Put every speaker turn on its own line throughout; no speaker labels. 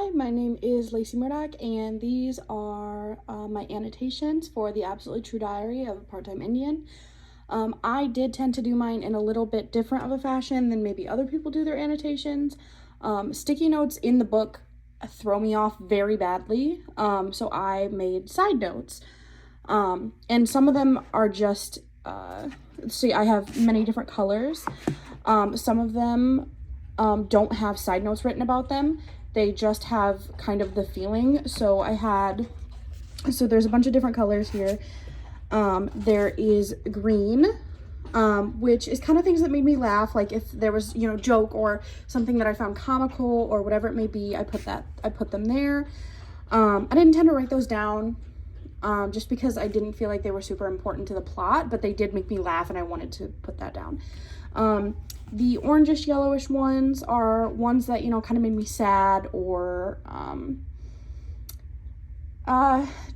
Hi, my name is Lacey Murdoch, and these are my annotations for the Absolutely True Diary of a Part-Time Indian. I did tend to do mine in a little bit different of a fashion than maybe other people do their annotations. Sticky notes in the book throw me off very badly, so I made side notes. And some of them are just, see, I have many different colors. Some of them don't have side notes written about them. They just have kind of the feeling. So there's a bunch of different colors here. There is green, which is kind of things that made me laugh. Like if there was, joke or something that I found comical or whatever it may be, I put them there. I didn't tend to write those down, just because I didn't feel like they were super important to the plot, but they did make me laugh and I wanted to put that down. The orangish yellowish ones are ones that, kind of made me sad or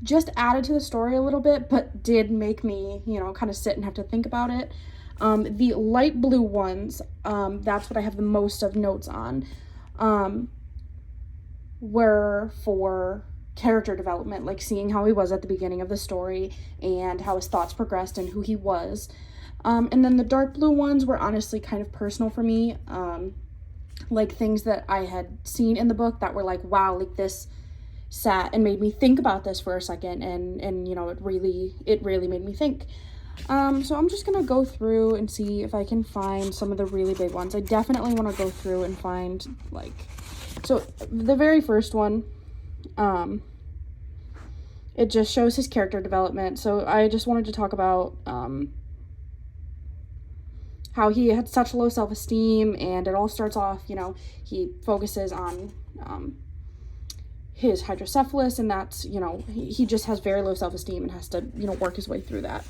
just added to the story a little bit, but did make me, kind of sit and have to think about it. The light blue ones, that's what I have the most of notes on, were for character development, like seeing how he was at the beginning of the story and how his thoughts progressed and who he was. And then the dark blue ones were honestly kind of personal for me, like things that I had seen in the book that were like, wow, like this sat and made me think about this for a second, and it really made me think. So I'm just gonna go through and see if I can find some of the really big ones. I definitely want to go through and find, like, so the very first one, it just shows his character development. So I just wanted to talk about how he had such low self-esteem, and it all starts off, he focuses on his hydrocephalus, and that's, he just has very low self-esteem and has to, work his way through that.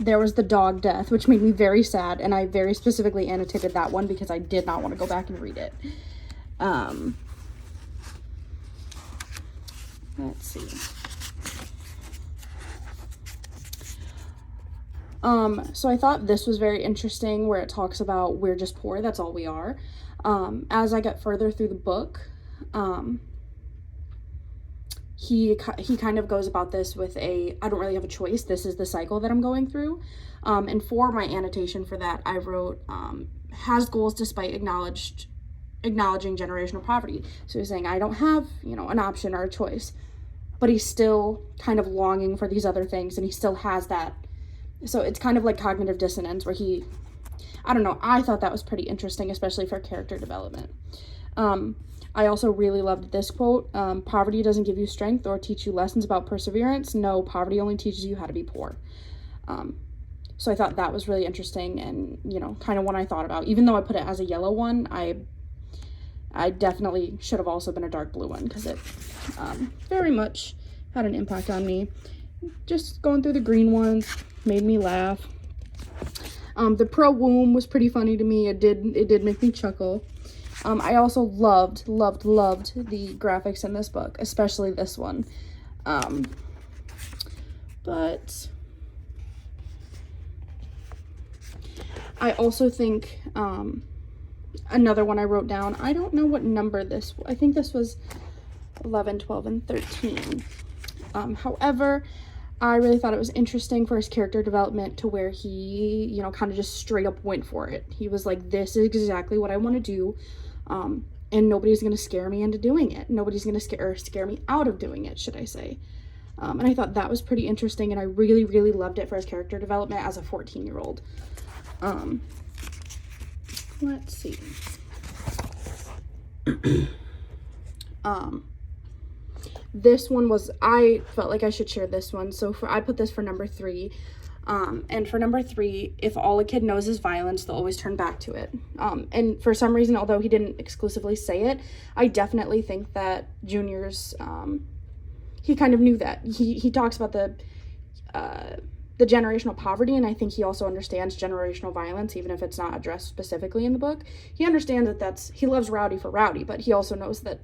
There was the dog death, which made me very sad, and I very specifically annotated that one because I did not want to go back and read it. Let's see. So I thought this was very interesting, where it talks about we're just poor, that's all we are. As I got further through the book, he kind of goes about this with I don't really have a choice, this is the cycle that I'm going through. And for my annotation for that, I wrote, has goals despite acknowledging generational poverty. So he's saying, I don't have, an option or a choice, but he's still kind of longing for these other things, and he still has that. So it's kind of like cognitive dissonance, where I don't know, I thought that was pretty interesting, especially for character development. I also really loved this quote, poverty doesn't give you strength or teach you lessons about perseverance. No, poverty only teaches you how to be poor. So I thought that was really interesting, and, kind of one I thought about. Even though I put it as a yellow one, I definitely should have also been a dark blue one, because it very much had an impact on me. Just going through the green ones made me laugh. The pro-womb was pretty funny to me. It did make me chuckle. I also loved the graphics in this book, especially this one. But I also think another one I wrote down, I don't know what number I think this was 11, 12, and 13. However, I really thought it was interesting for his character development, to where he, kind of just straight up went for it. He was like, this is exactly what I want to do, and nobody's going to scare me into doing it. Nobody's going to scare me out of doing it, should I say. And I thought that was pretty interesting, and I really, really loved it for his character development as a 14-year-old. Let's see. This one was, I felt like I should share this one. So I put this for number 3. And for number 3, if all a kid knows is violence, they'll always turn back to it. And for some reason, although he didn't exclusively say it, I definitely think that Junior's, he kind of knew that. He talks about the generational poverty, and I think he also understands generational violence, even if it's not addressed specifically in the book. He understands that he loves Rowdy for Rowdy, but he also knows that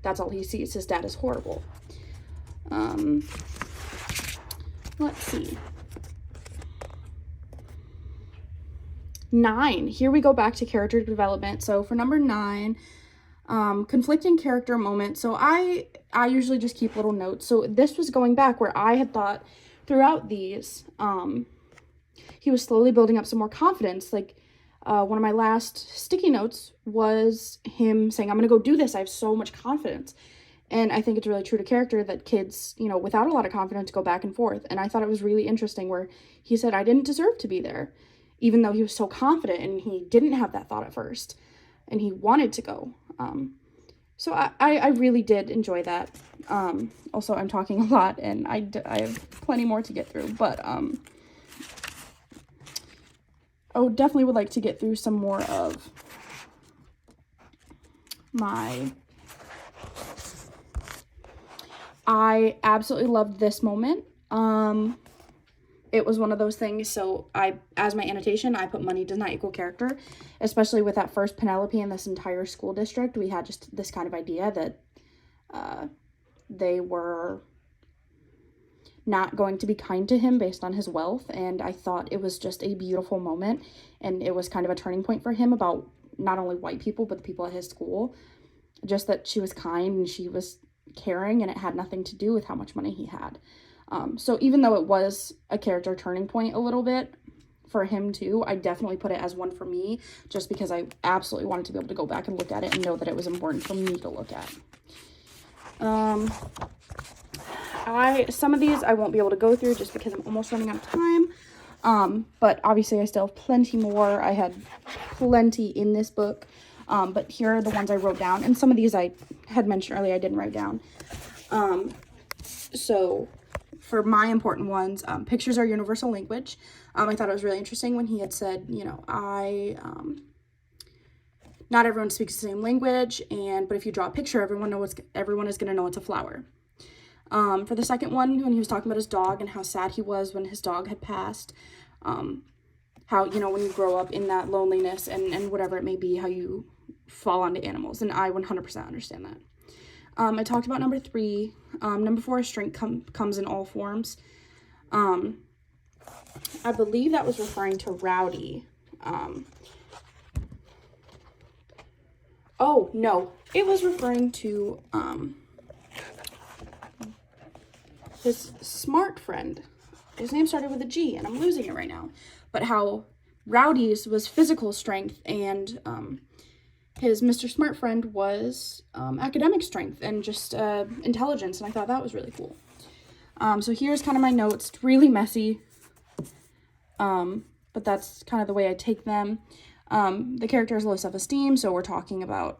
that's all he sees. His dad is horrible. Let's see. 9. Here we go back to character development. So for number 9, Conflicting character moment. So I usually just keep little notes. So this was going back where I had thought throughout these, he was slowly building up some more confidence. Like, one of my last sticky notes was him saying, I'm going to go do this. I have so much confidence. And I think it's really true to character that kids, you know, without a lot of confidence go back and forth. And I thought it was really interesting where he said, I didn't deserve to be there, even though he was so confident and he didn't have that thought at first and he wanted to go. So I really did enjoy that. Also, I'm talking a lot and I have plenty more to get through, but I definitely would like to get through some more of my... I absolutely loved this moment. It was one of those things, so as my annotation, I put money does not equal character, especially with that first Penelope in this entire school district. We had just this kind of idea that they were not going to be kind to him based on his wealth, and I thought it was just a beautiful moment, and it was kind of a turning point for him about not only white people, but the people at his school, just that she was kind and she was caring, and it had nothing to do with how much money he had. So even though it was a character turning point a little bit for him too, I definitely put it as one for me, just because I absolutely wanted to be able to go back and look at it and know that it was important for me to look at. Some of these I won't be able to go through just because I'm almost running out of time. But obviously I still have plenty more. I had plenty in this book. But here are the ones I wrote down. And some of these I had mentioned earlier I didn't write down. So for my important ones, pictures are universal language. I thought it was really interesting when he had said, you know, not everyone speaks the same language, but if you draw a picture, everyone is going to know it's a flower. For the second one, when he was talking about his dog and how sad he was when his dog had passed, how, you know, when you grow up in that loneliness and whatever it may be, how you fall onto animals, and I 100% understand that. I talked about number 3. Number 4, strength comes in all forms. I believe that was referring to Rowdy. Oh, no, it was referring to his smart friend. His name started with a G, and I'm losing it right now. But how Rowdy's was physical strength, and his Mr. Smart friend was academic strength and just intelligence, and I thought that was really cool. So here's kind of my notes. It's really messy, but that's kind of the way I take them. The character has low self-esteem, so we're talking about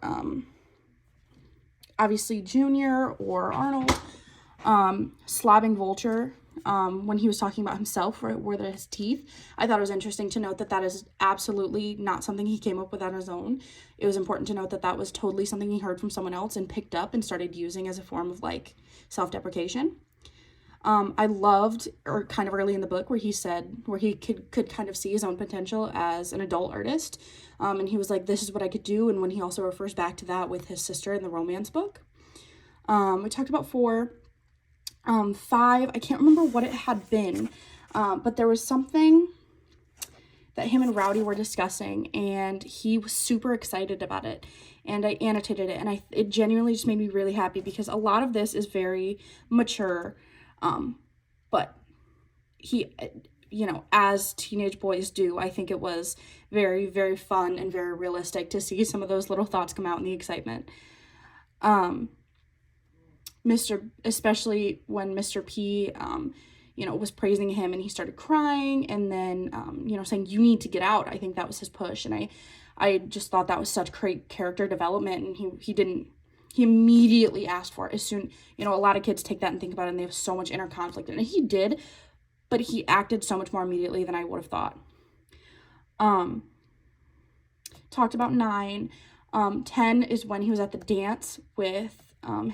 obviously Junior or Arnold. Slabbing Vulture, when he was talking about himself, were his teeth. I thought it was interesting to note that that is absolutely not something he came up with on his own. It was important to note that that was totally something he heard from someone else and picked up and started using as a form of like self-deprecation. I loved, or kind of early in the book, where he said, where he could kind of see his own potential as an adult artist. And he was like, this is what I could do. And when he also refers back to that with his sister in the romance book. We talked about 4. 5, I can't remember what it had been, but there was something that him and Rowdy were discussing, and he was super excited about it, and I annotated it, and it genuinely just made me really happy, because a lot of this is very mature, but he, you know, as teenage boys do, I think it was very, very fun and very realistic to see some of those little thoughts come out in the excitement. Especially when Mr. P, you know, was praising him and he started crying, and then, you know, saying, you need to get out. I think that was his push. And I just thought that was such great character development. And he immediately asked for it as soon, you know, a lot of kids take that and think about it and they have so much inner conflict. And he did, but he acted so much more immediately than I would have thought. Talked about 9. 10 is when he was at the dance with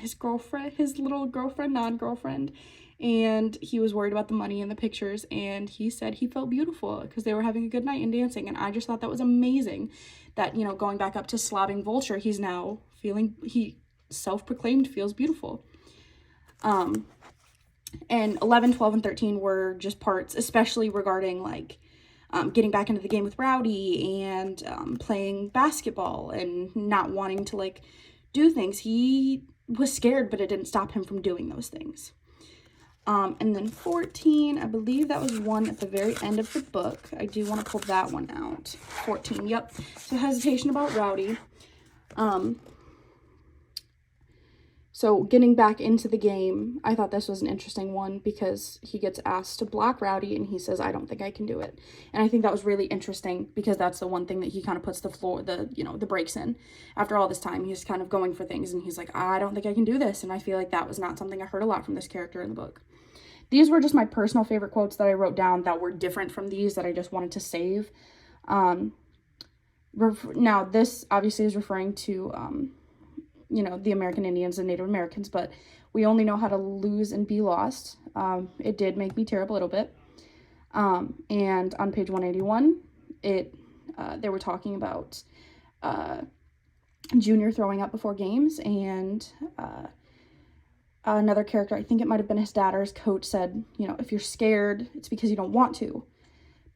his girlfriend, his little girlfriend, non-girlfriend, and he was worried about the money in the pictures, and he said he felt beautiful because they were having a good night and dancing, and I just thought that was amazing that, you know, going back up to Slabbing Vulture, he's now he self-proclaimed feels beautiful. And 11, 12, and 13 were just parts, especially regarding, like, getting back into the game with Rowdy and playing basketball and not wanting to, like, do things. He was scared, but it didn't stop him from doing those things. And then 14, I believe that was one at the very end of the book. I do want to pull that one out. 14, yep. So hesitation about Rowdy. So getting back into the game, I thought this was an interesting one because he gets asked to block Rowdy and he says, I don't think I can do it. And I think that was really interesting because that's the one thing that he kind of puts the brakes in. After all this time, he's kind of going for things and he's like, I don't think I can do this. And I feel like that was not something I heard a lot from this character in the book. These were just my personal favorite quotes that I wrote down that were different from these that I just wanted to save. Now, this obviously is referring to, the American Indians and Native Americans, but we only know how to lose and be lost. It did make me tear up a little bit. And on page 181, they were talking about Junior throwing up before games, and another character, I think it might have been his dad or his coach, said, if you're scared, it's because you don't want to.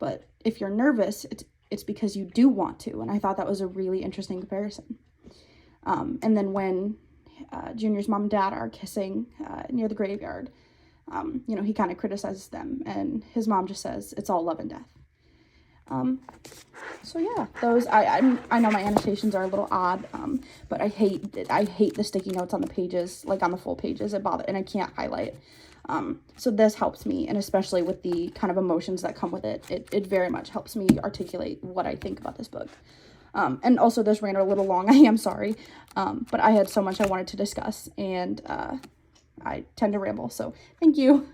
But if you're nervous, it's because you do want to. And I thought that was a really interesting comparison. And then when Junior's mom and dad are kissing near the graveyard, he kind of criticizes them, and his mom just says, it's all love and death. So yeah, those, I know my annotations are a little odd, but I hate the sticky notes on the pages, like on the full pages. It bothers, and I can't highlight. So this helps me, and especially with the kind of emotions that come with it, it very much helps me articulate what I think about this book. And also this ran a little long, I am sorry, but I had so much I wanted to discuss, and I tend to ramble, so thank you.